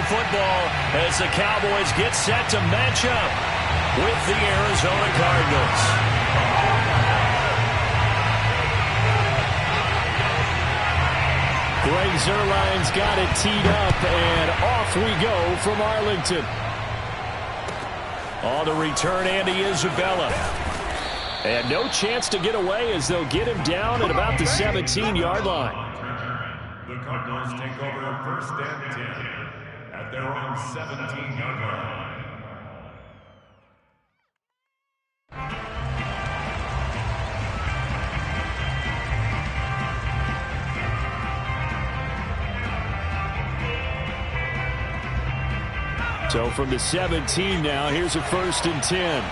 for football as the Cowboys get set to match up with the Arizona Cardinals. Greg Zuerlein's got it teed up, and off we go from Arlington. On the return, Andy Isabella. And no chance to get away as they'll get him down at about the 17-yard line. The Cardinals take over first and 10 at their own 17-yard line. So from the 17 now, here's a first and 10.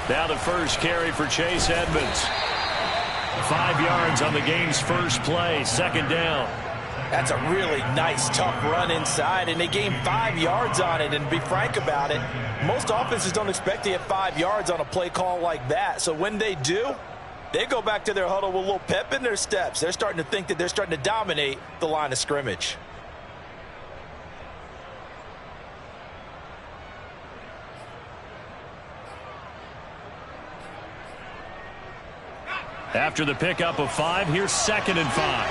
Now the first carry for Chase Edmonds. 5 yards on the game's first play, second down. That's a really nice, tough run inside, and they gained 5 yards on it. And to be frank about it, most offenses don't expect to get 5 yards on a play call like that. So when they do, they go back to their huddle with a little pep in their steps. They're starting to think that they're starting to dominate the line of scrimmage. After the pickup of 5, here's second and 5.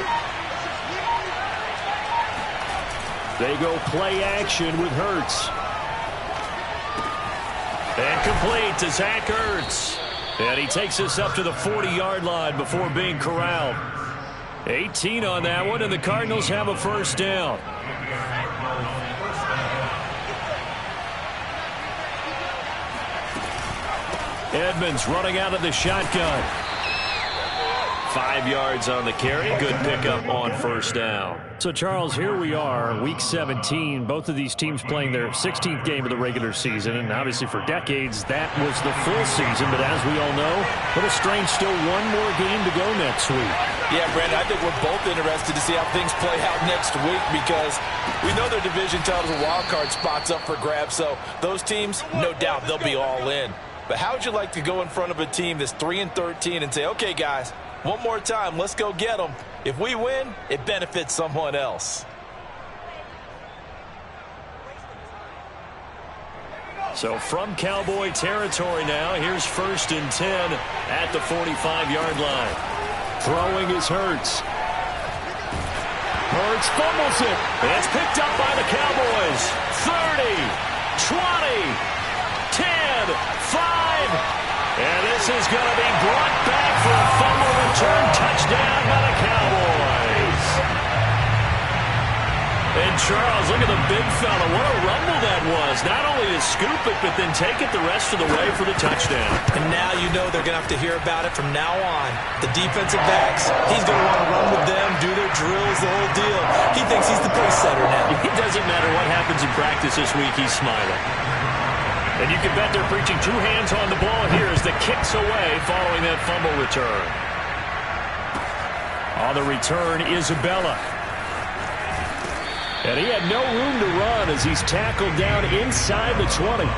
They go play action with Hurts. And complete to Zach Ertz. And he takes us up to the 40-yard line before being corralled. 18 on that one, and the Cardinals have a first down. Edmonds running out of the shotgun. 5 yards on the carry. Good pickup on first down. So, Charles, here we are, Week 17. Both of these teams playing their 16th game of the regular season. And obviously for decades, that was the full season. But as we all know, a little strange, still one more game to go next week. Yeah, Brandon, I think we're both interested to see how things play out next week because we know their division titles and wild card spots up for grabs. So those teams, no doubt, they'll be all in. But how would you like to go in front of a team that's 3-13 and say, okay, guys, one more time, let's go get them. If we win, it benefits someone else. So from Cowboy territory now, here's first and 10 at the 45-yard line. Throwing is Hurts. Hurts fumbles it. It's picked up by the Cowboys. 30, 20, 10, 5. And this is going to be brought back for a fumble return touchdown by the Cowboys. And Charles, look at the big fella. What a rumble that was. Not only to scoop it, but then take it the rest of the way for the touchdown. And now you know they're going to have to hear about it from now on. The defensive backs, he's going to want to run with them, do their drills, the whole deal. He thinks he's the pace setter now. It doesn't matter what happens in practice this week, he's smiling. And you can bet they're preaching 2 hands on the ball here as the kick's away following that fumble return. On the return, Isabella. And he had no room to run as he's tackled down inside the 20.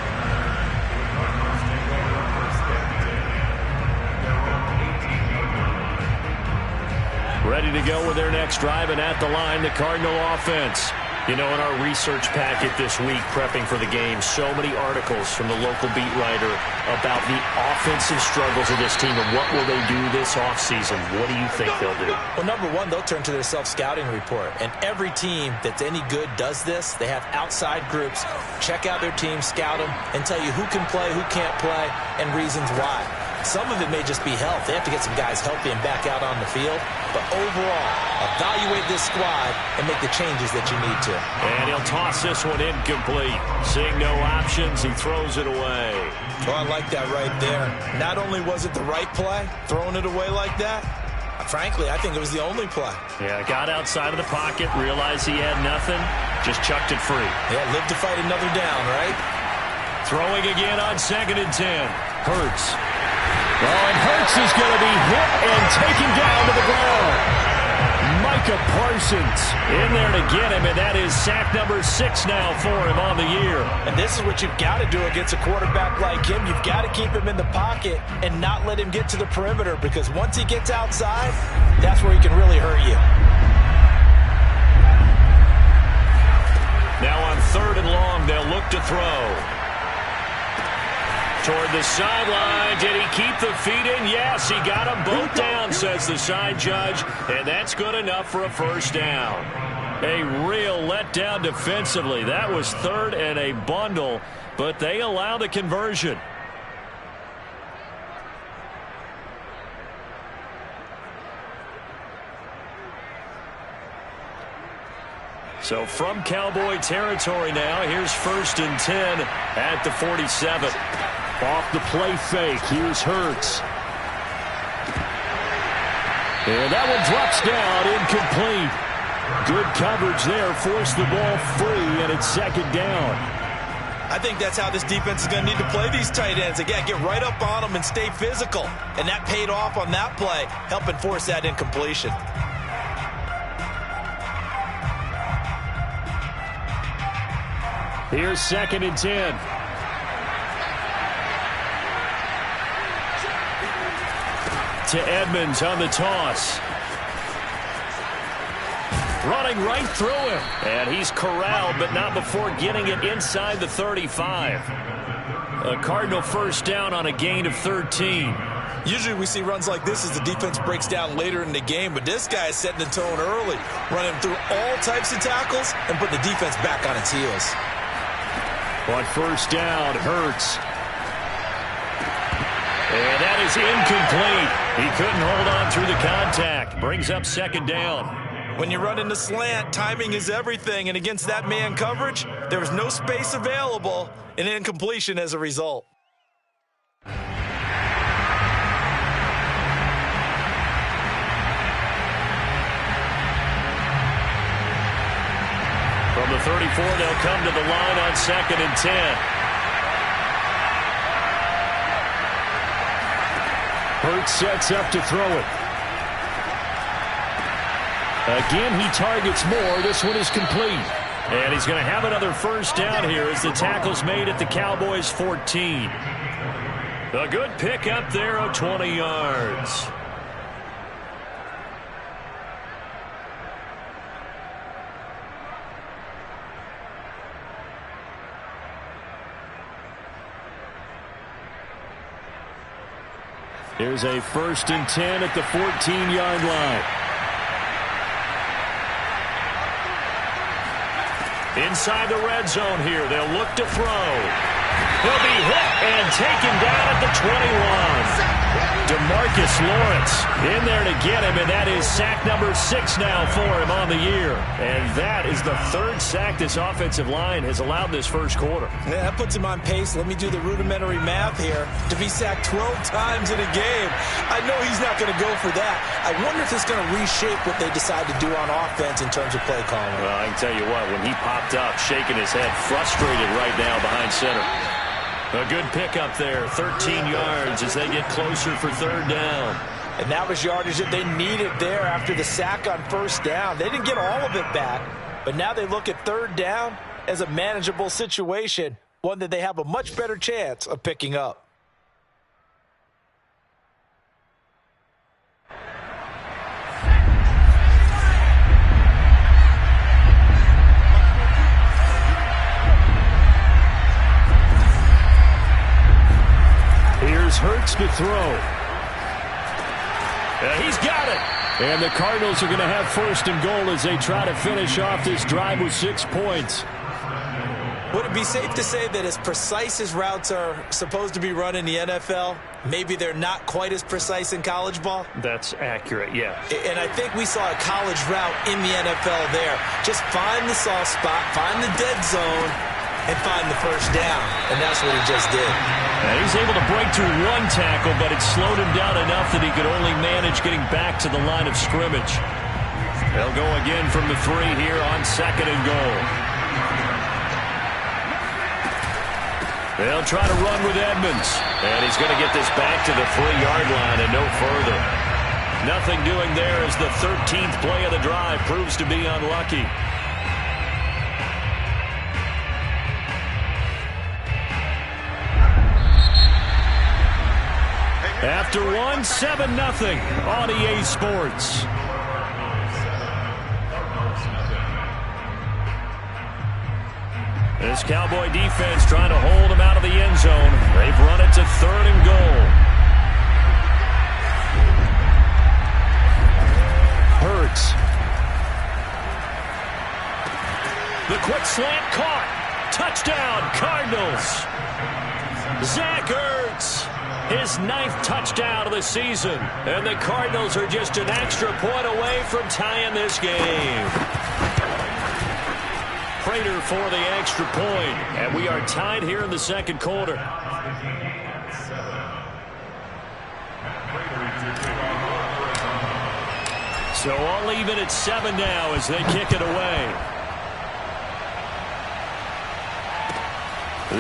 Ready to go with their next drive, and at the line, the Cardinal offense. You know, in our research packet this week, prepping for the game, so many articles from the local beat writer about the offensive struggles of this team and what will they do this offseason. What do you think they'll do? Well, number one, they'll turn to their self-scouting report. And every team that's any good does this. They have outside groups. Check out their team, scout them, and tell you who can play, who can't play, and reasons why. Some of it may just be health. They have to get some guys healthy and back out on the field. But overall, evaluate this squad and make the changes that you need to. And he'll toss this one incomplete. Seeing no options, he throws it away. Well, I like that right there. Not only was it the right play, throwing it away like that, frankly, I think it was the only play. Yeah, got outside of the pocket, realized he had nothing, just chucked it free. Yeah, live to fight another down, right? Throwing again on second and 10. Hurts. Oh, and Hurts is going to be hit and taken down to the ground. Micah Parsons in there to get him, and that is sack number 6 now for him on the year. And this is what you've got to do against a quarterback like him. You've got to keep him in the pocket and not let him get to the perimeter, because once he gets outside, that's where he can really hurt you. Now on 3rd and long, they'll look to throw. Toward the sideline. Did he keep the feet in? Yes, he got them both down, says the side judge, and that's good enough for a first down. A real letdown defensively. That was 3rd and a bundle, but they allow the conversion. So from Cowboy territory now, here's 1st and 10 at the 47. Off the play fake, here's Hurts. And that one drops down, incomplete. Good coverage there, forced the ball free, and it's 2nd down. I think that's how this defense is going to need to play these tight ends. Again, get right up on them and stay physical. And that paid off on that play, helping force that incompletion. Here's 2nd and 10. To Edmonds on the toss. Running right through him. And he's corralled, but not before getting it inside the 35. A Cardinal first down on a gain of 13. Usually we see runs like this as the defense breaks down later in the game, but this guy is setting the tone early, running through all types of tackles and putting the defense back on its heels. On first down, Hurts. And that is incomplete. He couldn't hold on through the contact. Brings up 2nd down. When you run in the slant, timing is everything, and against that man coverage, there was no space available, and incompletion as a result. From the 34, they'll come to the line on 2nd and 10. Hurts sets up to throw it. Again, he targets more. This one is complete. And he's going to have another first down here as the tackle's made at the Cowboys' 14. A good pick up there of 20 yards. Here's a 1st and 10 at the 14-yard line. Inside the red zone here, they'll look to throw. He'll be hit and taken down at the 21. DeMarcus Lawrence in there to get him, and that is sack number 6 now for him on the year. And that is the 3rd sack this offensive line has allowed this first quarter. Yeah, that puts him on pace. Let me do the rudimentary math here. To be sacked 12 times in a game, I know he's not going to go for that. I wonder if it's going to reshape what they decide to do on offense in terms of play calling. Well, I can tell you what, when he popped up, shaking his head, frustrated right now behind center. A good pickup there, 13 yards as they get closer for 3rd down. And that was yardage that they needed there after the sack on 1st down. They didn't get all of it back, but now they look at 3rd down as a manageable situation, one that they have a much better chance of picking up. Here's Hurts to throw. He's got it. And the Cardinals are going to have 1st and goal as they try to finish off this drive with 6 points. Would it be safe to say that as precise as routes are supposed to be run in the NFL, maybe they're not quite as precise in college ball? That's accurate, yeah. And I think we saw a college route in the NFL there. Just find the soft spot, find the dead zone, and find the first down. And that's what he just did. And he's able to break through 1 tackle, but it slowed him down enough that he could only manage getting back to the line of scrimmage. They'll go again from the 3 here on 2nd and goal. They'll try to run with Edmonds. And he's going to get this back to the 3-yard line and no further. Nothing doing there as the 13th play of the drive proves to be unlucky. After one, 7-0 on EA Sports. This Cowboy defense trying to hold him out of the end zone. They've run it to 3rd and goal. Hurts. The quick slant caught. Touchdown, Cardinals. Zach Ertz. His 9th touchdown of the season. And the Cardinals are just an extra point away from tying this game. Prater for the extra point. And we are tied here in the second quarter. So all even at 7 now as they kick it away.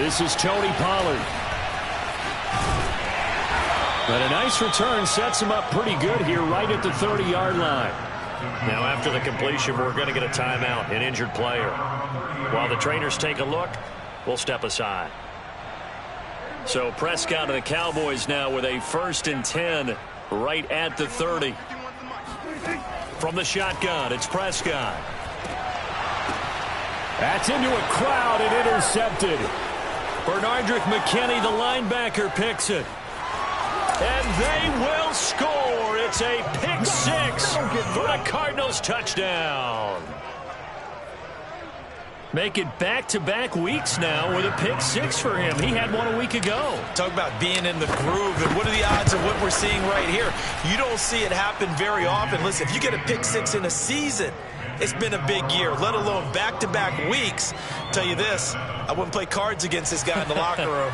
This is Tony Pollard. But a nice return sets him up pretty good here right at the 30-yard line. Now after the completion, we're going to get a timeout, an injured player. While the trainers take a look, we'll step aside. So Prescott and the Cowboys now with a 1st and 10 right at the 30. From the shotgun, it's Prescott. That's into a crowd and intercepted. Bernardrick McKinney, the linebacker, picks it. And they will score. It's a pick 6 for the Cardinals touchdown. Make it back-to-back weeks now with a pick 6 for him. He had one a week ago. Talk about being in the groove, and what are the odds of what we're seeing right here? You don't see it happen very often. Listen, if you get a pick 6 in a season, it's been a big year, let alone back-to-back weeks. I'll tell you this, I wouldn't play cards against this guy in the locker room.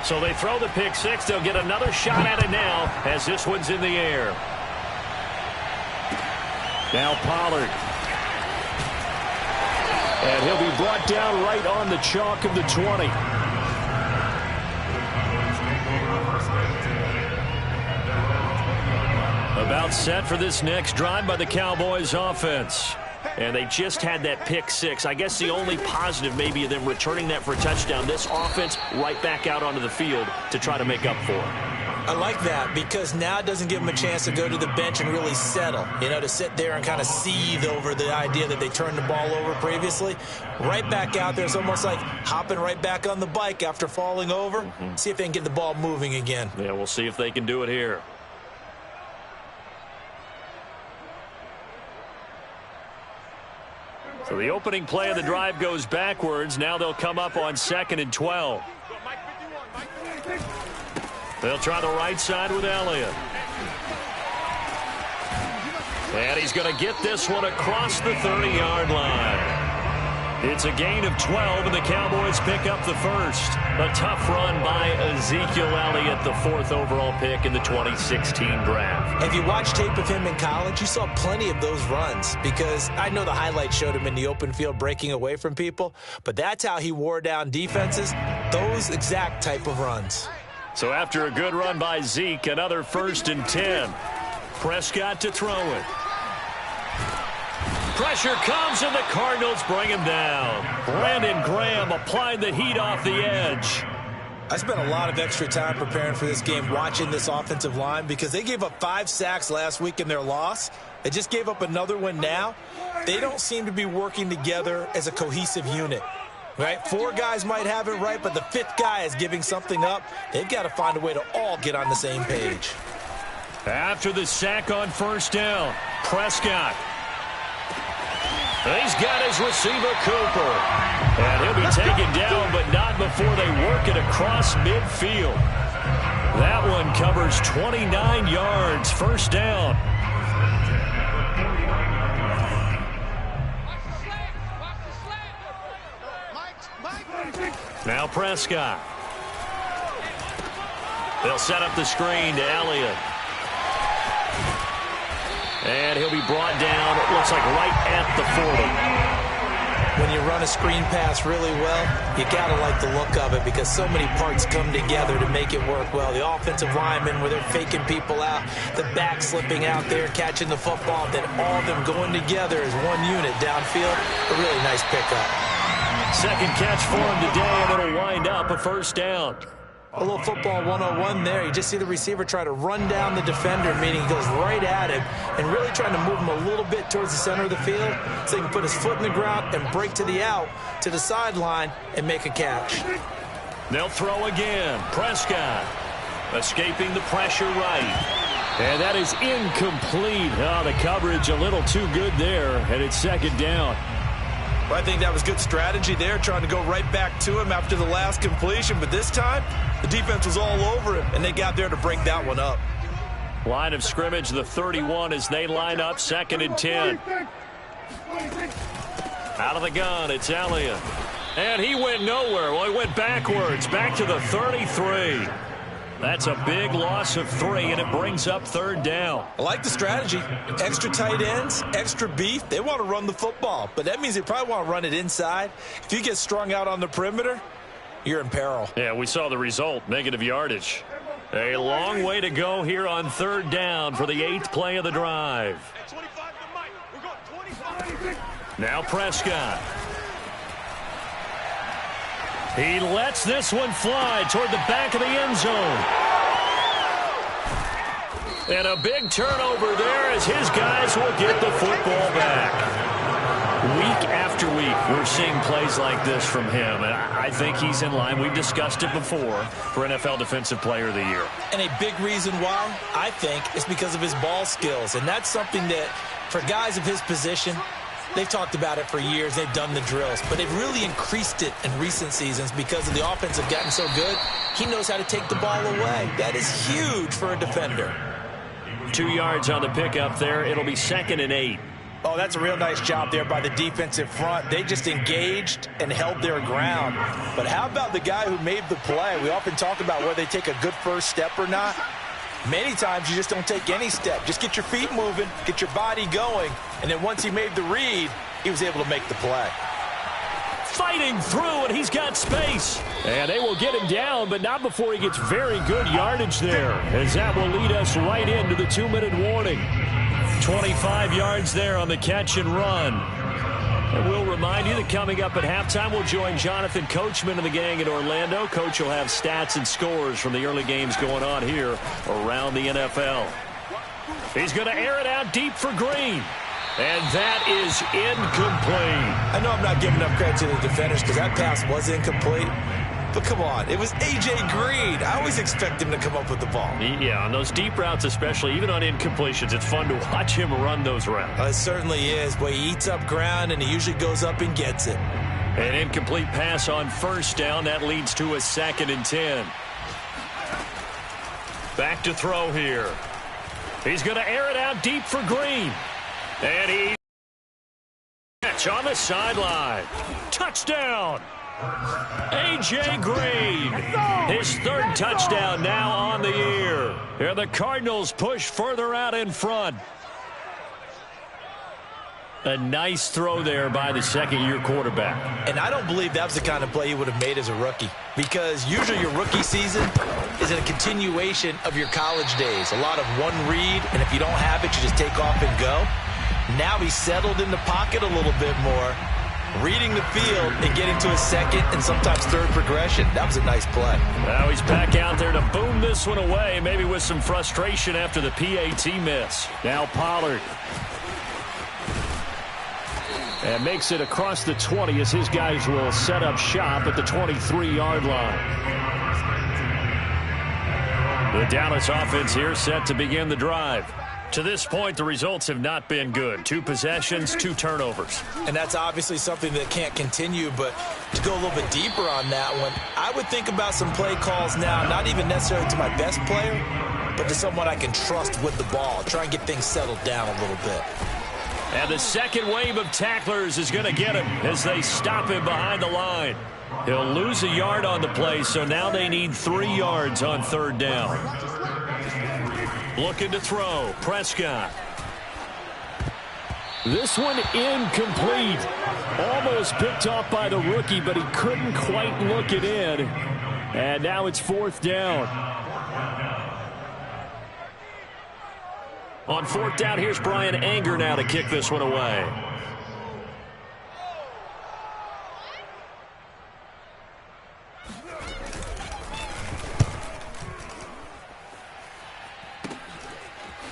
So they throw the pick 6. They'll get another shot at it now as this one's in the air. Now Pollard. And he'll be brought down right on the chalk of the 20. About set for this next drive by the Cowboys offense. And they just had that pick 6. I guess the only positive maybe of them returning that for a touchdown. This offense right back out onto the field to try to make up for it. I like that because now it doesn't give them a chance to go to the bench and really settle. You know, to sit there and kind of seethe over the idea that they turned the ball over previously. Right back out there. It's almost like hopping right back on the bike after falling over. See if they can get the ball moving again. Yeah, we'll see if they can do it here. So the opening play of the drive goes backwards. Now they'll come up on 2nd and 12. They'll try the right side with Elliott. And he's going to get this one across the 30-yard line. It's a gain of 12, and the Cowboys pick up the first. A tough run by Ezekiel Elliott, the 4th overall pick in the 2016 draft. If you watch tape of him in college, you saw plenty of those runs because I know the highlights showed him in the open field breaking away from people, but that's how he wore down defenses, those exact type of runs. So after a good run by Zeke, another 1st and 10. Prescott to throw it. Pressure comes, and the Cardinals bring him down. Brandon Graham applied the heat off the edge. I spent a lot of extra time preparing for this game, watching this offensive line, because they gave up 5 sacks last week in their loss. They just gave up another one now. They don't seem to be working together as a cohesive unit. Right? 4 guys might have it right, but the 5th guy is giving something up. They've got to find a way to all get on the same page. After the sack on 1st down, Prescott. He's got his receiver, Cooper. And he'll be taken down, but not before they work it across midfield. That one covers 29 yards, 1st down. Now Prescott. They'll set up the screen to Elliott. And he'll be brought down, it looks like right at the 40. when you run a screen pass really well, you got to like the look of it because so many parts come together to make it work well. The offensive linemen where they're faking people out, the back slipping out there, catching the football, then all of them going together as one unit downfield. A really nice pickup. Second catch for him today, and it'll wind up a first down. A little football 101 there. You just see the receiver try to run down the defender, meaning he goes right at him and really trying to move him a little bit towards the center of the field so he can put his foot in the ground and break to the out, to the sideline, and make a catch. They'll throw again. Prescott escaping the pressure right. And that is incomplete. Oh, the coverage a little too good there, and it's second down. Well, I think that was good strategy there, trying to go right back to him after the last completion. But this time, the defense was all over him, and they got there to break that one up. Line of scrimmage, the 31 as they line up, 2nd and 10. Out of the gun, it's Elliott. And he went nowhere. Well, he went backwards, back to the 33. That's a big loss of 3, and it brings up 3rd down. I like the strategy. Extra tight ends, extra beef. They want to run the football, but that means they probably want to run it inside. If you get strung out on the perimeter, you're in peril. Yeah, we saw the result, negative yardage. A long way to go here on 3rd down for the 8th play of the drive. Now Prescott. He lets this one fly toward the back of the end zone. And a big turnover there as his guys will get the football back. Week after week, we're seeing plays like this from him. And I think he's in line. We've discussed it before for NFL Defensive Player of the Year. And a big reason why, I think, is because of his ball skills. And that's something that, for guys of his position, they've talked about it for years. They've done the drills. But they've really increased it in recent seasons because of the offense have gotten so good. He knows how to take the ball away. That is huge for a defender. 2 yards on the pickup there. It'll be 2nd and 8. Oh, that's a real nice job there by the defensive front. They just engaged and held their ground. But how about the guy who made the play? We often talk about whether they take a good first step or not. Many times you just don't take any step. Just get your feet moving, get your body going, and then once he made the read, he was able to make the play. Fighting through, and he's got space. And they will get him down, but not before he gets very good yardage there, as that will lead us right into the 2-minute warning. 25 yards there on the catch and run. And we'll remind you that coming up at halftime, we'll join Jonathan Coachman and the gang in Orlando. Coach will have stats and scores from the early games going on here around the NFL. He's going to air it out deep for Green. And that is incomplete. I know I'm not giving enough credit to the defenders because that pass was incomplete. But come on, it was A.J. Green. I always expect him to come up with the ball. Yeah, on those deep routes especially, even on incompletions, it's fun to watch him run those routes. It certainly is. Boy, he eats up ground, and he usually goes up and gets it. An incomplete pass on 1st down. That leads to a 2nd and 10. Back to throw here. He's going to air it out deep for Green. And he catch on the sideline. Touchdown. A.J. Green, his 3rd touchdown now on the year. Here the Cardinals push further out in front. A nice throw there by the 2nd-year quarterback. And I don't believe that was the kind of play he would have made as a rookie, because usually your rookie season is a continuation of your college days. A lot of one read, and if you don't have it, you just take off and go. Now he's settled in the pocket a little bit more, reading the field and getting to his 2nd and sometimes 3rd progression. That was a nice play. Now he's back out there to boom this one away, maybe with some frustration after the PAT miss. Now Pollard. And makes it across the 20 as his guys will set up shop at the 23-yard line. The Dallas offense here set to begin the drive. To this point, the results have not been good. 2 possessions, 2 turnovers. And that's obviously something that can't continue, but to go a little bit deeper on that one, I would think about some play calls now, not even necessarily to my best player, but to someone I can trust with the ball. Try and get things settled down a little bit. And the second wave of tacklers is going to get him as they stop him behind the line. He'll lose a yard on the play, so now they need 3 yards on 3rd down. Looking to throw. Prescott. This one incomplete. Almost picked off by the rookie, but he couldn't quite look it in. And now it's 4th down. On 4th down, here's Brian Anger now to kick this one away.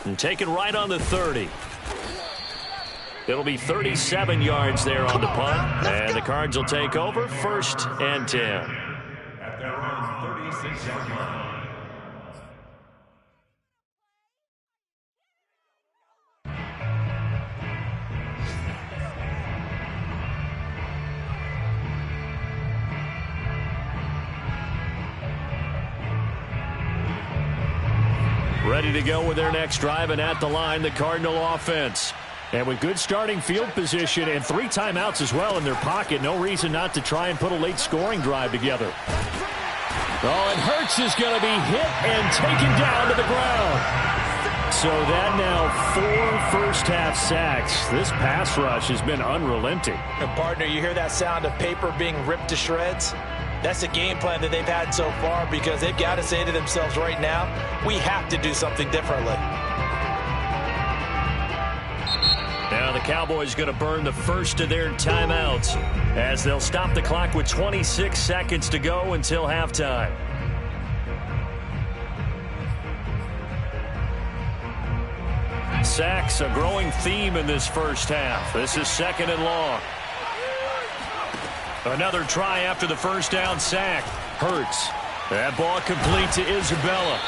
And taken right on the 30. It'll be 37 yards there on the punt. And the Cards will take over 1st and 10. At their own 36-yard line. Ready to go with their next drive, and at the line, the Cardinal offense. And with good starting field position and 3 timeouts as well in their pocket, no reason not to try and put a late scoring drive together. Oh, and Hurts is going to be hit and taken down to the ground. So that now 4 first-half sacks. This pass rush has been unrelenting. And partner, you hear that sound of paper being ripped to shreds? That's the game plan that they've had so far, because they've got to say to themselves right now, we have to do something differently. Now the Cowboys going to burn the first of their timeouts as they'll stop the clock with 26 seconds to go until halftime. Sacks, a growing theme in this first half. This is 2nd and long. Another try after the first down sack. Hurts. That ball complete to Isabella.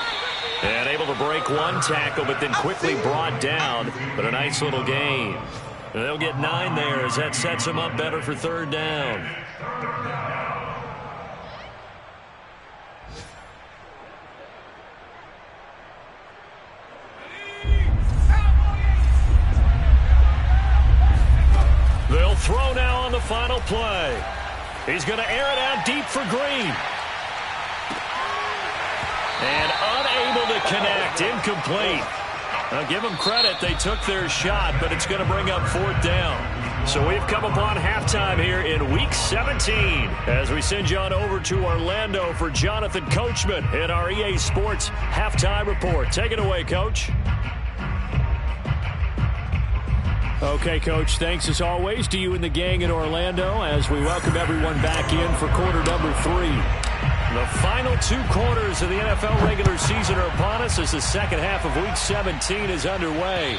And able to break one tackle, but then quickly brought down. But a nice little gain. They'll get 9 there as that sets them up better for 3rd down. They'll throw now on the final play. He's going to air it out deep for Green. And unable to connect. Incomplete. Now give them credit. They took their shot, but it's going to bring up 4th down. So we've come upon halftime here in Week 17 as we send you on over to Orlando for Jonathan Coachman in our EA Sports Halftime Report. Take it away, Coach. Okay, Coach, thanks as always to you and the gang in Orlando as we welcome everyone back in for quarter number 3. The final 2 quarters of the NFL regular season are upon us as the second half of Week 17 is underway.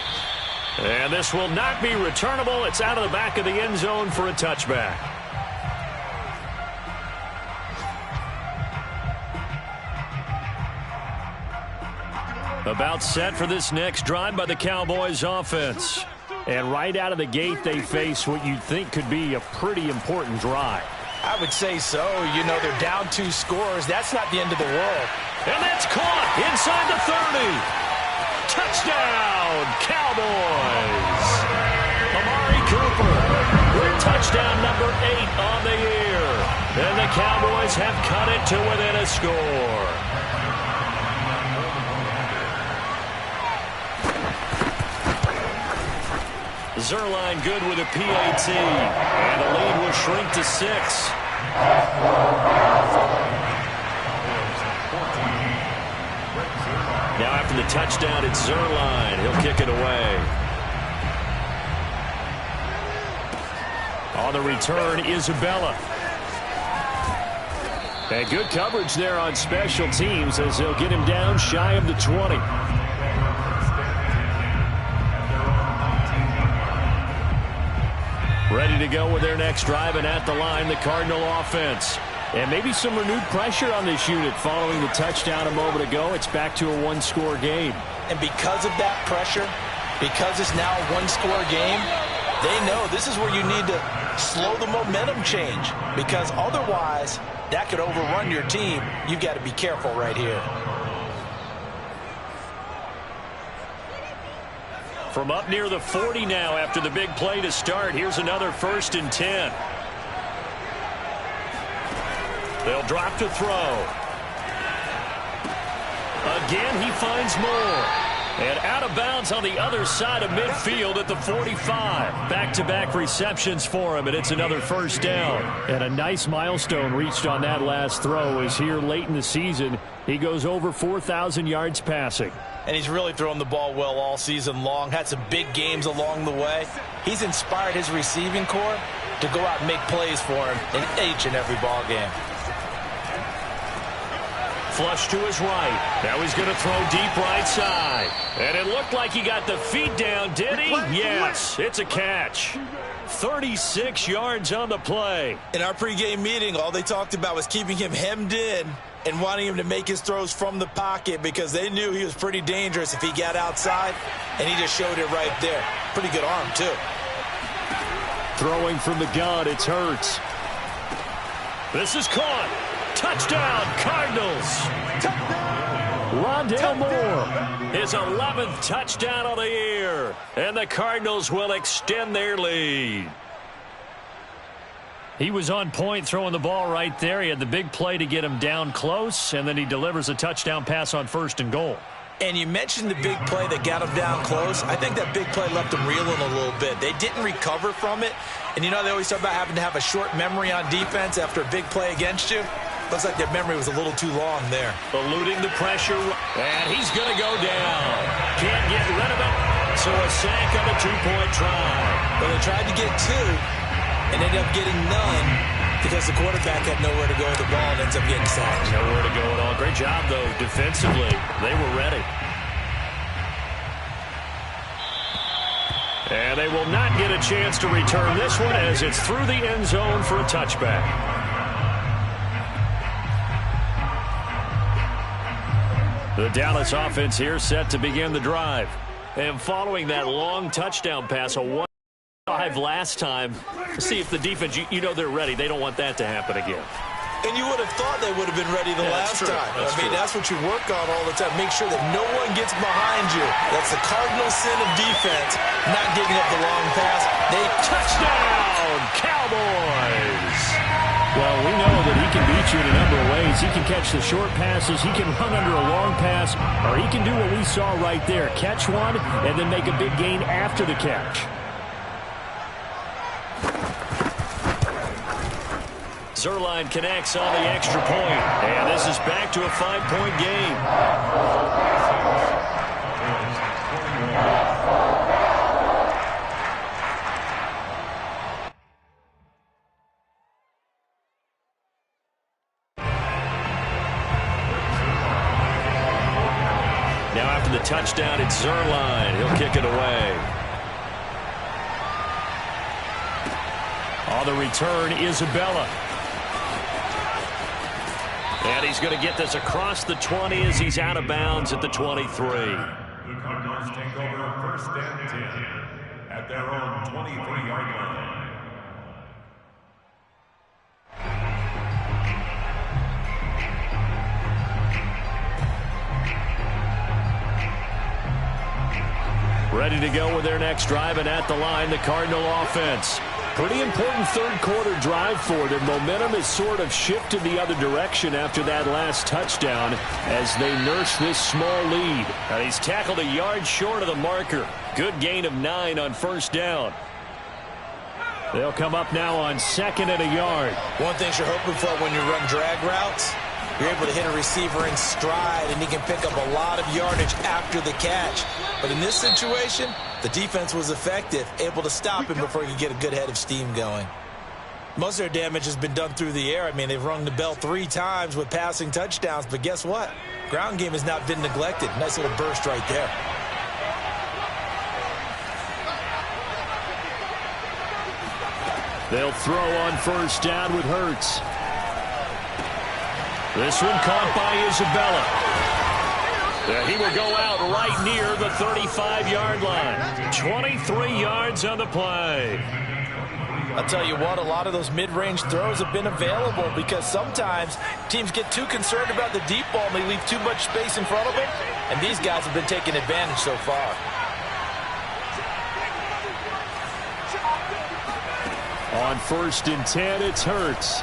And this will not be returnable. It's out of the back of the end zone for a touchback. About set for this next drive by the Cowboys offense. And right out of the gate, they face what you'd think could be a pretty important drive. I would say so. You know, they're down 2 scores. That's not the end of the world. And that's caught inside the 30. Touchdown, Cowboys. Amari Cooper with touchdown number 8 on the year. And the Cowboys have cut it to within a score. Zuerlein good with a PAT. And the lead will shrink to 6. Now after the touchdown, it's Zuerlein. He'll kick it away. On the return, Isabella. And good coverage there on special teams as they'll get him down shy of the 20. Ready to go with their next drive, and at the line, the Cardinal offense. And maybe some renewed pressure on this unit following the touchdown a moment ago. It's back to a 1-score game. And because of that pressure, because it's now a 1-score game, they know this is where you need to slow the momentum change, because otherwise that could overrun your team. You've got to be careful right here. From up near the 40 now after the big play to start. Here's another 1st and 10. They'll drop to throw. Again, he finds more. And out of bounds on the other side of midfield at the 45. Back-to-back receptions for him, and it's another first down. And a nice milestone reached on that last throw is here late in the season. He goes over 4,000 yards passing. And he's really thrown the ball well all season long. Had some big games along the way. He's inspired his receiving corps to go out and make plays for him in each and every ball game. Flush to his right. Now he's going to throw deep right side. And it looked like he got the feet down, did he? Yes, it's a catch. 36 yards on the play. In our pregame meeting, all they talked about was keeping him hemmed in and wanting him to make his throws from the pocket because they knew he was pretty dangerous if he got outside, and he just showed it right there. Pretty good arm, too. Throwing from the gun, it's Hurts. This is caught. Touchdown, Cardinals. Rondale Moore. His 11th touchdown of the year. And the Cardinals will extend their lead. He was on point throwing the ball right there. He had the big play to get him down close, and then he delivers a touchdown pass on 1st and goal. And you mentioned the big play that got him down close. I think that big play left him reeling a little bit. They didn't recover from it. And you know they always talk about having to have a short memory on defense after a big play against you. Looks like their memory was a little too long there. Eluding the pressure, and he's going to go down. Can't get rid of it, so a sack on a two-point try. Well, they tried to get two and ended up getting none because the quarterback had nowhere to go with the ball and ends up getting sacked. Nowhere to go at all. Great job, though, defensively. They were ready. And they will not get a chance to return this one as it's through the end zone for a touchback. The Dallas offense here set to begin the drive. And following that long touchdown pass, a 1-drive last time, see if the defense, you know they're ready. They don't want that to happen again. And you would have thought they would have been ready the last time. That's what you work on all the time. Make sure that no one gets behind you. That's the cardinal sin of defense, not giving up the long pass. Touchdown, Cowboys! Well, we know that he can beat you in a number of ways. He can catch the short passes, he can run under a long pass, or he can do what we saw right there, catch one and then make a big gain after the catch. Zuerlein connects on the extra point, and this is back to a 5-point game. Now after the touchdown, it's Zuerlein. He'll kick it away. On the return, Isabella. And he's going to get this across the 20 as he's out of bounds at the 23. The Cardinals take over 1st and 10 at their own 23-yard line. Ready to go with their next drive, and at the line, the Cardinal offense. Pretty important third-quarter drive for them. Momentum has sort of shifted the other direction after that last touchdown as they nurse this small lead. And he's tackled a yard short of the marker. Good gain of 9 on 1st down. They'll come up now on 2nd and a yard. One thing you're hoping for when you run drag routes, you're able to hit a receiver in stride, and he can pick up a lot of yardage after the catch. But in this situation, the defense was effective, able to stop him before he could get a good head of steam going. Most of their damage has been done through the air. I mean, they've rung the bell 3 times with passing touchdowns, but guess what? Ground game has not been neglected. Nice little burst right there. They'll throw on 1st down with Hurts. This one caught by Isabella. He will go out right near the 35-yard line. 23 yards on the play. I'll tell you what, a lot of those mid-range throws have been available because sometimes teams get too concerned about the deep ball and they leave too much space in front of them, and these guys have been taking advantage so far. On 1st and 10, it's Hurts.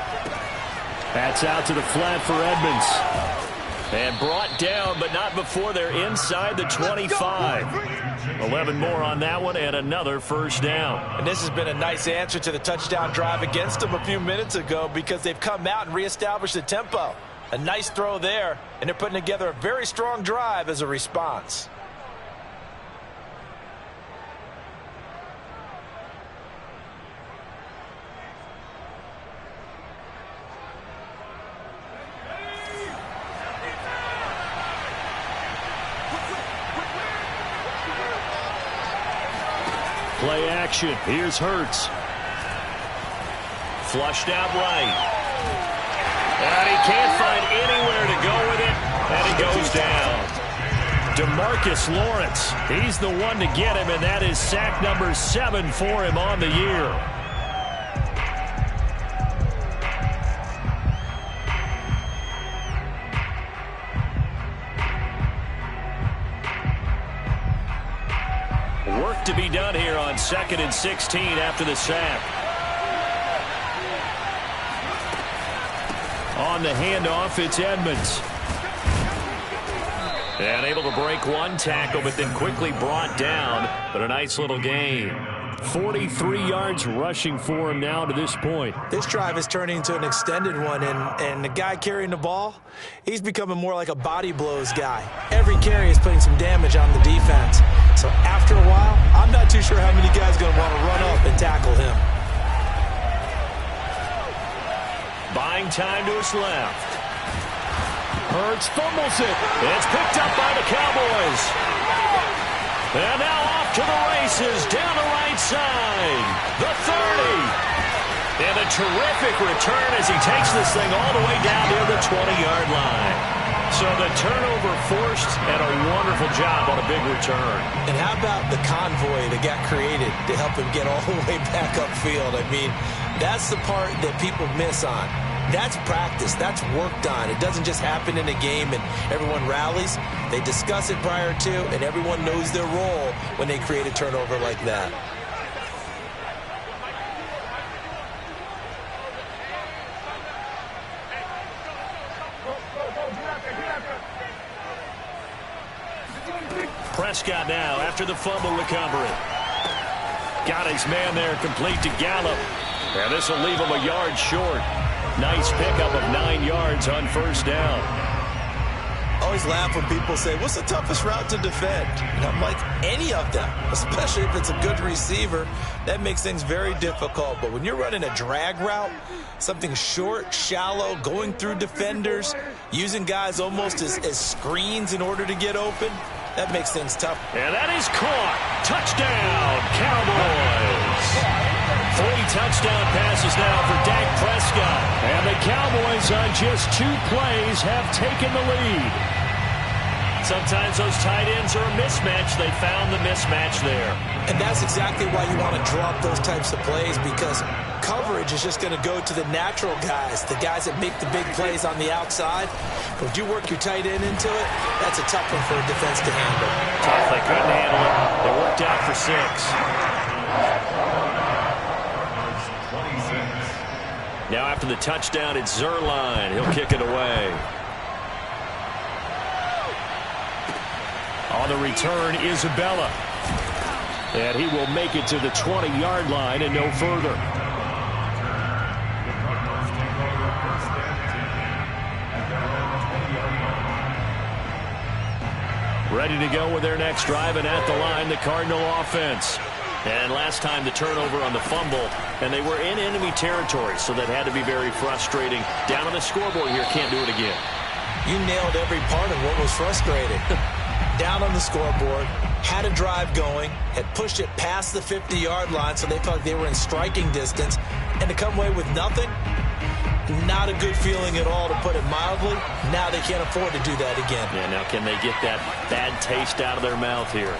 That's out to the flat for Edmonds. And brought down, but not before they're inside the 25. 11 more on that one and another first down. And this has been a nice answer to the touchdown drive against them a few minutes ago because they've come out and reestablished the tempo. A nice throw there, and they're putting together a very strong drive as a response. Play action. Here's Hurts. Flushed out right. And he can't find anywhere to go with it. And he goes down. DeMarcus Lawrence. He's the one to get him, and that is sack number 7 for him on the year. Work to be done here on 2nd and 16 after the sack. On the handoff, it's Edmonds. And able to break one tackle, but then quickly brought down. But a nice little gain. 43 yards rushing for him now to this point. This drive is turning into an extended one, and the guy carrying the ball, he's becoming more like a body blows guy. Every carry is putting some damage on the defense. So after a while, I'm not too sure how many guys are going to want to run up and tackle him. Buying time to his left. Hurts fumbles it. It's picked up by the Cowboys. And now off to the races, down the right side. The 30. And a terrific return as he takes this thing all the way down near the 20-yard line. So the turnover forced and a wonderful job on a big return. And how about the convoy that got created to help him get all the way back upfield? I mean, that's the part that people miss on. That's practice. That's work done. It doesn't just happen in a game and everyone rallies. They discuss it prior to, and everyone knows their role when they create a turnover like that. Prescott now after the fumble recovery. Got his man there complete to Gallup. And this will leave him a yard short. Nice pickup of 9 yards on first down. I always laugh when people say, what's the toughest route to defend? And I'm like, any of them, especially if it's a good receiver. That makes things very difficult. But when you're running a drag route, something short, shallow, going through defenders, using guys almost as screens in order to get open, that makes things tough. And that is caught. Touchdown, Cowboys. 3 touchdown passes now for Dak Prescott. And the Cowboys on just 2 plays have taken the lead. Sometimes those tight ends are a mismatch. They found the mismatch there. And that's exactly why you want to drop those types of plays, because coverage is just going to go to the natural guys, the guys that make the big plays on the outside. But if you work your tight end into it, that's a tough one for a defense to handle. Tough. They couldn't handle it. They worked out for 6. Now after the touchdown, it's Zuerlein. He'll kick it away. On the return, Isabella. And he will make it to the 20-yard line and no further. Ready to go with their next drive, and at the line, the Cardinal offense. And last time the turnover on the fumble, and they were in enemy territory, so that had to be very frustrating. Down on the scoreboard here, can't do it again. You nailed every part of what was frustrating. Down on the scoreboard, had a drive going, had pushed it past the 50-yard line, so they felt like they were in striking distance, and to come away with nothing, not a good feeling at all, to put it mildly. Now they can't afford to do that again. Yeah, now can they get that bad taste out of their mouth here?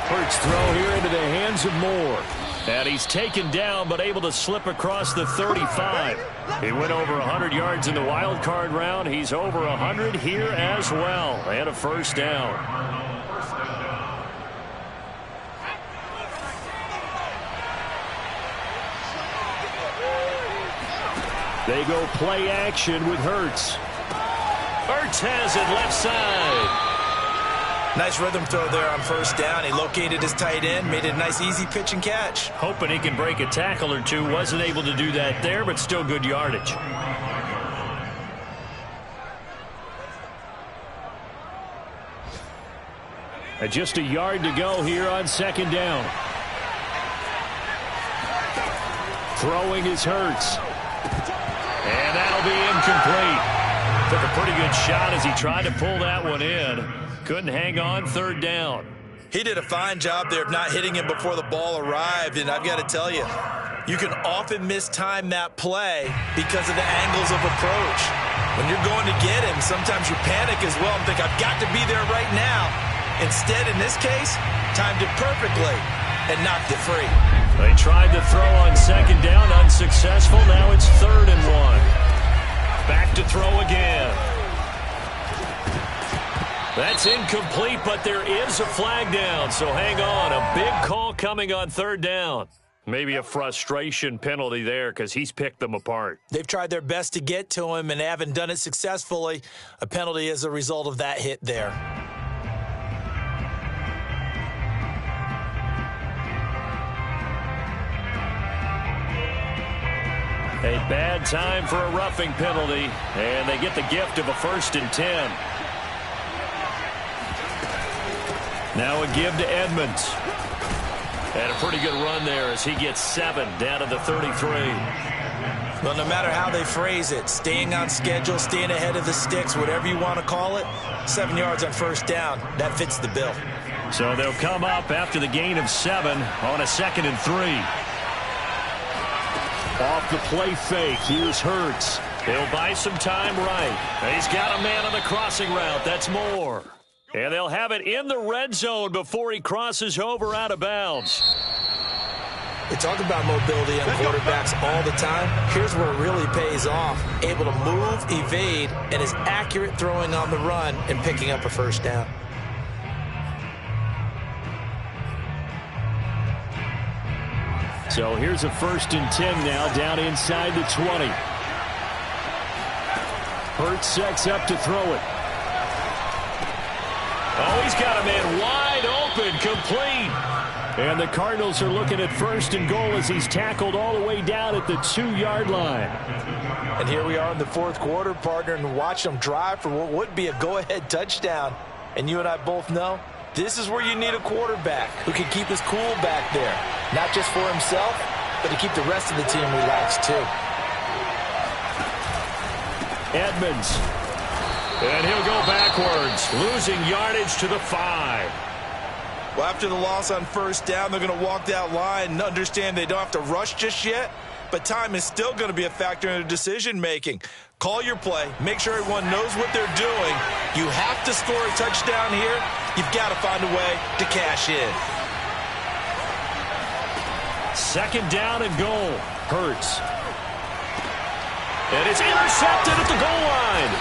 Hurts throw here into the hands of Moore. And he's taken down, but able to slip across the 35. He went over 100 yards in the wild card round. He's over 100 here as well. And a first down. They go play action with Hurts. Hurts has it left side. Nice rhythm throw there on first down. He located his tight end, made it a nice easy pitch and catch. Hoping he can break a tackle or two. Wasn't able to do that there, but still good yardage. Just a yard to go here on second down. Throwing is Hurts. And that'll be incomplete. Took a pretty good shot as he tried to pull that one in. Couldn't hang on, third down. He did a fine job there of not hitting him before the ball arrived, and I've got to tell you, you can often mistime that play because of the angles of approach. When you're going to get him, sometimes you panic as well and think, I've got to be there right now. Instead, in this case, timed it perfectly and knocked it free. They tried to throw on second down, unsuccessful. Now it's 3rd and 1. Back to throw again. That's incomplete, but there is a flag down, so hang on. A big call coming on 3rd down. Maybe a frustration penalty there because he's picked them apart. They've tried their best to get to him and haven't done it successfully. A penalty as a result of that hit there. A bad time for a roughing penalty, and they get the gift of a 1st and 10. Now a give to Edmonds. And a pretty good run there as he gets 7 down to the 33. Well, no matter how they phrase it, staying on schedule, staying ahead of the sticks, whatever you want to call it, 7 yards on first down, that fits the bill. So they'll come up after the gain of 7 on a 2nd and 3. Off the play fake, here's Hurts. He'll buy some time right. He's got a man on the crossing route. That's Moore. And they'll have it in the red zone before he crosses over out of bounds. They talk about mobility on quarterbacks all the time. Here's where it really pays off. Able to move, evade, and is accurate throwing on the run and picking up a first down. So here's a 1st and 10 now down inside the 20. Hurts sets up to throw it. Oh, he's got a man wide open, complete. And the Cardinals are looking at 1st and goal as he's tackled all the way down at the 2-yard line. And here we are in the 4th quarter, partner, and watch them drive for what would be a go-ahead touchdown. And you and I both know this is where you need a quarterback who can keep his cool back there. Not just for himself, but to keep the rest of the team relaxed too. Edmonds. And he'll go backwards, losing yardage to the 5. Well, after the loss on first down, they're going to walk that line and understand they don't have to rush just yet, but time is still going to be a factor in their decision-making. Call your play. Make sure everyone knows what they're doing. You have to score a touchdown here. You've got to find a way to cash in. 2nd down and goal. Hurts. And it's intercepted at the goal line.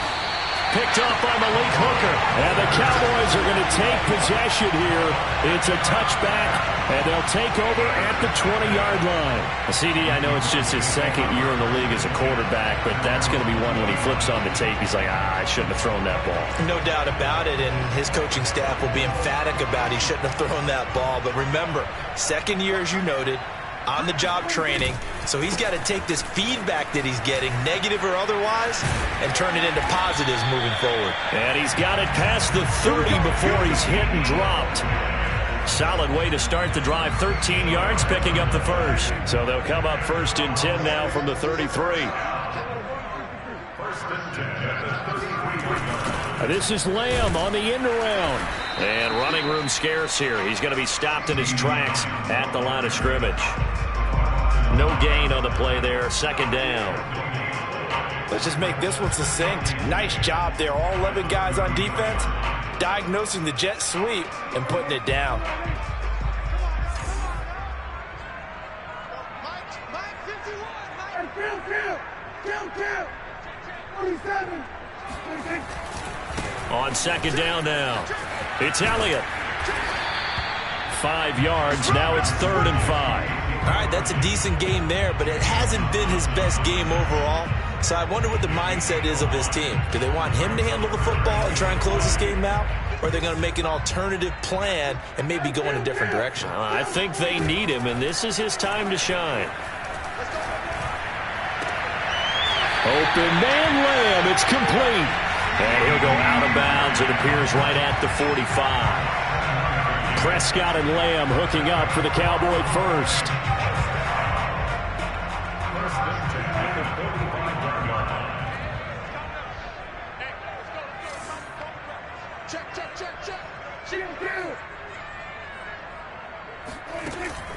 Picked up by Malik Hooker. And the Cowboys are going to take possession here. It's a touchback, and they'll take over at the 20-yard line. CD, I know it's just his 2nd year in the league as a quarterback, but that's going to be one when he flips on the tape, he's like, I shouldn't have thrown that ball. No doubt about it, and his coaching staff will be emphatic about he shouldn't have thrown that ball. But remember, 2nd year, as you noted, on-the-job training, so he's got to take this feedback that he's getting, negative or otherwise, and turn it into positives moving forward. And he's got it past the 30 before he's hit and dropped. Solid way to start the drive, 13 yards, picking up the 1st. So they'll come up 1st and 10 now from the 33. This is Lamb on the end around. And running room scarce here. He's going to be stopped in his tracks at the line of scrimmage. No gain on the play there. 2nd down. Let's just make this one succinct. Nice job there. All 11 guys on defense diagnosing the jet sweep and putting it down. On 2nd down now. It's Elliott. 5 yards. Now it's 3rd and 5. All right, that's a decent game there, but it hasn't been his best game overall. So I wonder what the mindset is of his team. Do they want him to handle the football and try and close this game out? Or are they going to make an alternative plan and maybe go in a different direction? I think they need him, and this is his time to shine. Open man Lamb. It's complete. And he'll go out of bounds. It appears right at the 45. Prescott and Lamb hooking up for the Cowboy first.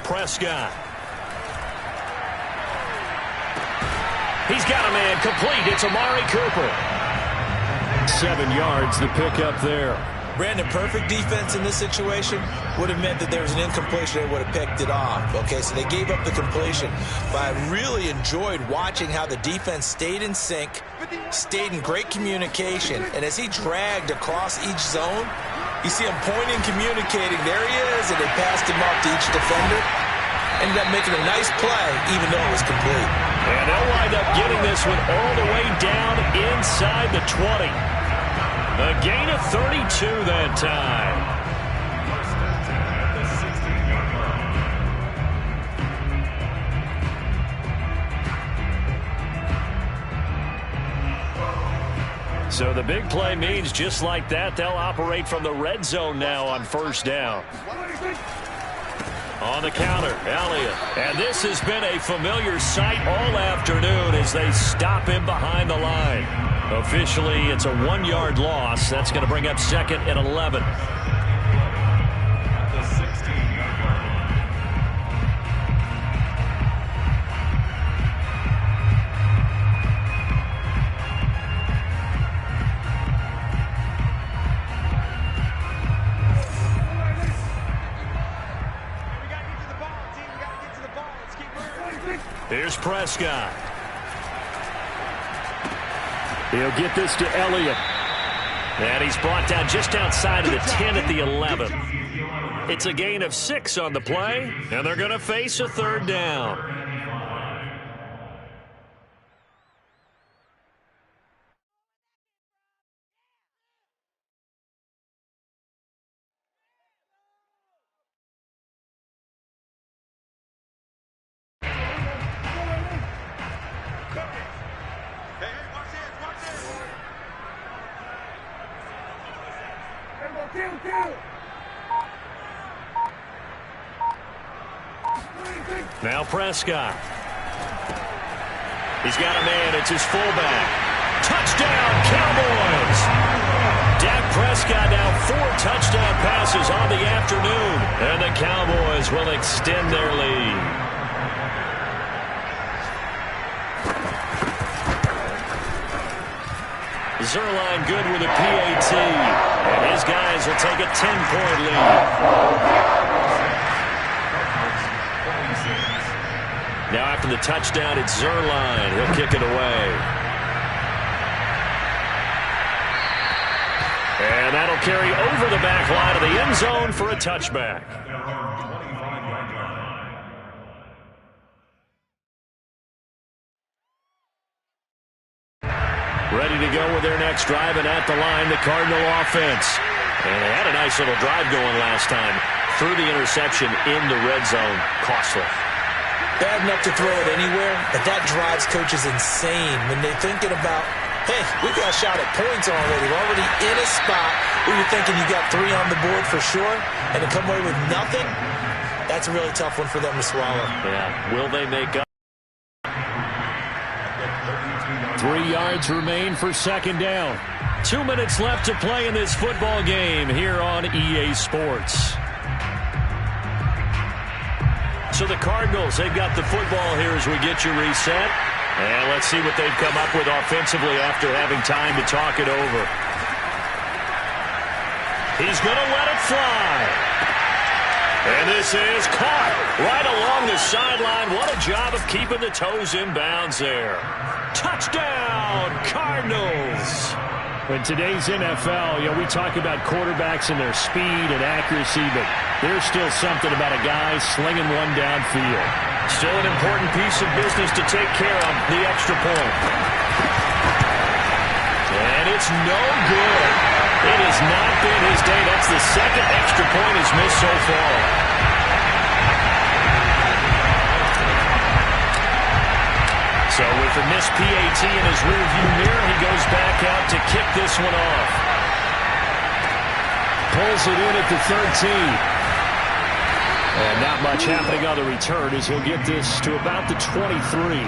Prescott. He's got a man complete. It's Amari Cooper. 7 yards, the pickup there. Brandon, perfect defense in this situation would have meant that there was an incompletion. They would have picked it off. Okay, so they gave up the completion. But I really enjoyed watching how the defense stayed in sync, stayed in great communication. And as he dragged across each zone, you see him pointing, communicating. There he is, and they passed him off to each defender. Ended up making a nice play, even though it was complete. And they'll wind up getting this one all the way down inside the 20. A gain of 32 that time. So the big play means just like that, they'll operate from the red zone now on first down. On the counter, Elliott. And this has been a familiar sight all afternoon as they stop him behind the line. Officially, it's a 1-yard loss. That's going to bring up second and 11. Here's Prescott. He'll get this to Elliott. And he's brought down just outside of the 10 at the 11. It's a gain of 6 on the play, and they're going to face a third down. Now Prescott. He's got a man. It's his fullback. Touchdown, Cowboys! Dak Prescott now 4 touchdown passes on the afternoon. And the Cowboys will extend their lead. Zuerlein good with a PAT. And his guys will take a 10-point lead. Now after the touchdown, it's Zuerlein. He'll kick it away. And that'll carry over the back line of the end zone for a touchback. Ready to go with their next drive, and at the line, the Cardinal offense. And they had a nice little drive going last time. Through the interception in the red zone. Costly. Bad enough to throw it anywhere, but that drives coaches insane when they're thinking about, hey, we got a shot at points already. We're already in a spot where you're thinking you got 3 on the board for sure, and to come away with nothing, that's a really tough one for them to swallow. Yeah, will they make up? 3 yards remain for second down. 2 minutes left to play in this football game here on EA Sports. So the Cardinals, they've got the football here as we get you reset. And let's see what they've come up with offensively after having time to talk it over. He's going to let it fly. And this is caught right along the sideline. What a job of keeping the toes in bounds there. Touchdown, Cardinals. In today's NFL, we talk about quarterbacks and their speed and accuracy, but There's still something about a guy slinging one downfield. Still an important piece of business to take care of, the extra point. And it's no good. It has not been his day. That's the second extra point he's missed so far. So with the missed PAT in his rearview mirror, he goes back out to kick this one off. Pulls it in at the 13. And not much happening on the return as he'll get this to about the 23.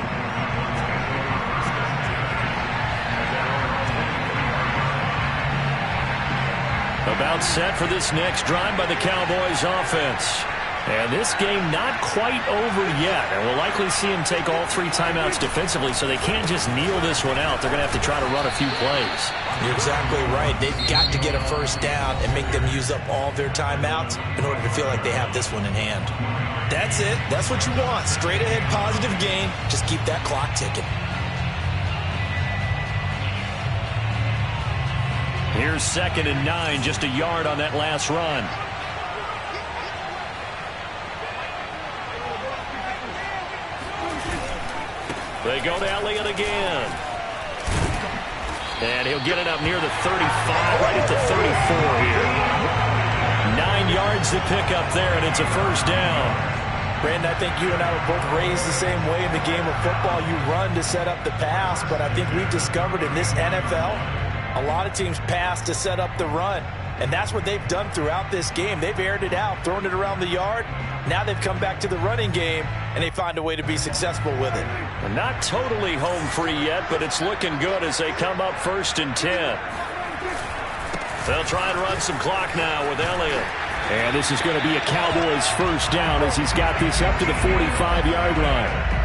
About set for this next drive by the Cowboys offense. And this game not quite over yet. And we'll likely see him take all 3 timeouts defensively, so they can't just kneel this one out. They're going to have to try to run a few plays. You're exactly right. They've got to get a first down and make them use up all their timeouts in order to feel like they have this one in hand. That's it. That's what you want. Straight ahead positive gain. Just keep that clock ticking. Here's 2nd and 9, just a yard on that last run. They go to Elliott again. And he'll get it up near the 35, right at the 34 here. 9 yards to pick up there, and it's a first down. Brandon, I think you and I were both raised the same way in the game of football. You run to set up the pass, but I think we've discovered in this NFL, a lot of teams pass to set up the run. And that's what they've done throughout this game. They've aired it out, thrown it around the yard. Now they've come back to the running game, and they find a way to be successful with it. Not totally home free yet, but it's looking good as they come up 1st and 10. They'll try and run some clock now with Elliott. And this is going to be a Cowboys first down as he's got this up to the 45-yard line.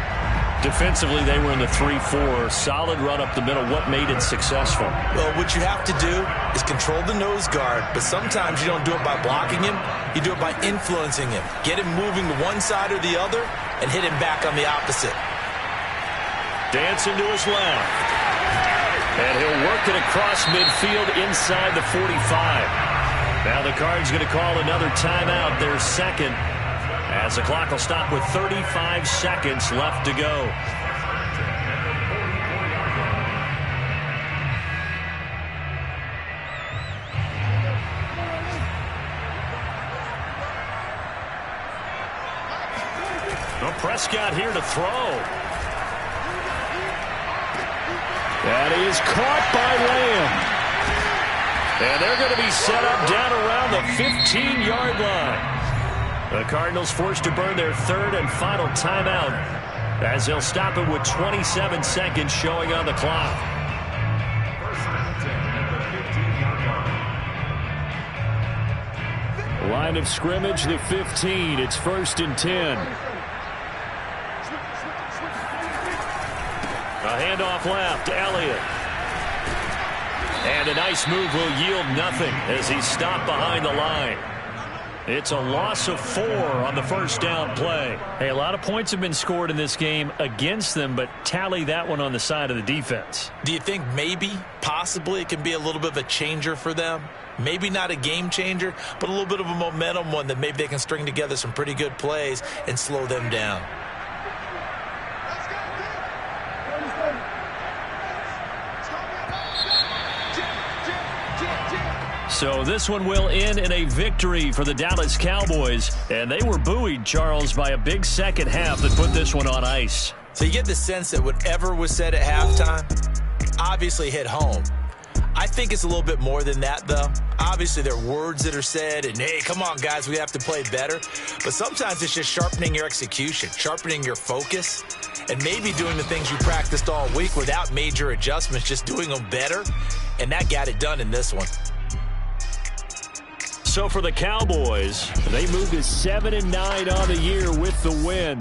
Defensively, they were in the 3-4. Solid run up the middle. What made it successful? Well, what you have to do is control the nose guard, but sometimes you don't do it by blocking him. You do it by influencing him. Get him moving to one side or the other and hit him back on the opposite. Dancing to his left. And he'll work it across midfield inside the 45. Now the Cards going to call another timeout, their second, as the clock will stop with 35 seconds left to go. Well, Prescott here to throw. That is caught by Lamb. And they're going to be set up down around the 15-yard line. The Cardinals forced to burn their 3rd and final timeout as they'll stop it with 27 seconds showing on the clock. Line of scrimmage, the 15. It's 1st and 10. A handoff left, Elliott. And a nice move will yield nothing as he's stopped behind the line. It's a loss of 4 on the first down play. Hey, a lot of points have been scored in this game against them, but tally that one on the side of the defense. Do you think maybe, possibly, it can be a little bit of a changer for them? Maybe not a game changer, but a little bit of a momentum one that maybe they can string together some pretty good plays and slow them down. So this one will end in a victory for the Dallas Cowboys. And they were buoyed, Charles, by a big second half that put this one on ice. So you get the sense that whatever was said at halftime obviously hit home. I think it's a little bit more than that, though. Obviously, there are words that are said, and, hey, come on, guys, we have to play better. But sometimes it's just sharpening your execution, sharpening your focus, and maybe doing the things you practiced all week without major adjustments, just doing them better. And that got it done in this one. So for the Cowboys, they moved to 7-9 on the year with the win.